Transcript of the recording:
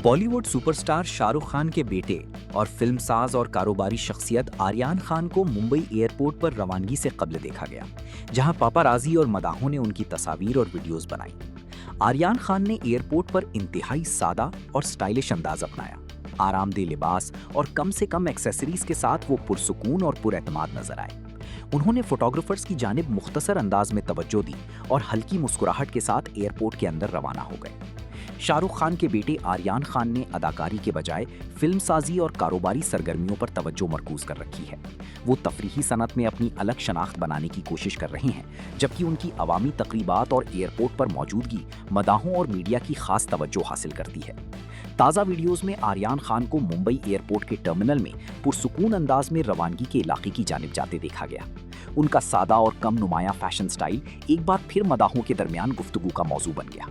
Bollywood superstar Shahrukh Khan के बेटे और फिल्मसाज और कारोबारी शख्सियत आर्यान खान को मुंबई एयरपोर्ट पर रवानगी से कब्ल देखा गया, जहां पापाराजी और मदाहों ने उनकी तस्वीर और वीडियोस बनाई। आर्यान खान ने एयरपोर्ट पर इंतहाई सादा और स्टाइलिश अंदाज अपनाया। आरामदेह लिबास और कम से कम एक्सेसरीज के साथ वो पुरसुकून और पुरएतमाद नजर आए। उन्होंने फोटोग्राफर्स की जानिब मुख्तसर अंदाज में तवज्जो दी और हल्की मुस्कुराहट के साथ एयरपोर्ट के अंदर रवाना हो गए। शाहरुख खान के बेटे आर्यान खान ने अदाकारी के बजाय फिल्मसाजी और कारोबारी सरगर्मियों पर तवज्जो मरकूज कर रखी है। वो तफरीही सनत में अपनी अलग शनाख्त बनाने की कोशिश कर रहे हैं, जबकि उनकी अवामी तकरीबात और एयरपोर्ट पर मौजूदगी मदाहों और मीडिया की खास तवज्जो हासिल करती है। ताज़ा वीडियोस में आर्यान खान को मुंबई एयरपोर्ट के टर्मिनल में पुरसुकून अंदाज में रवानगी के इलाके की जानिब जाते देखा गया। उनका सादा और कम नुमाया फैशन स्टाइल एक बार फिर मदाहों के दरमियान गुफ्तगू का मौजू बन गया।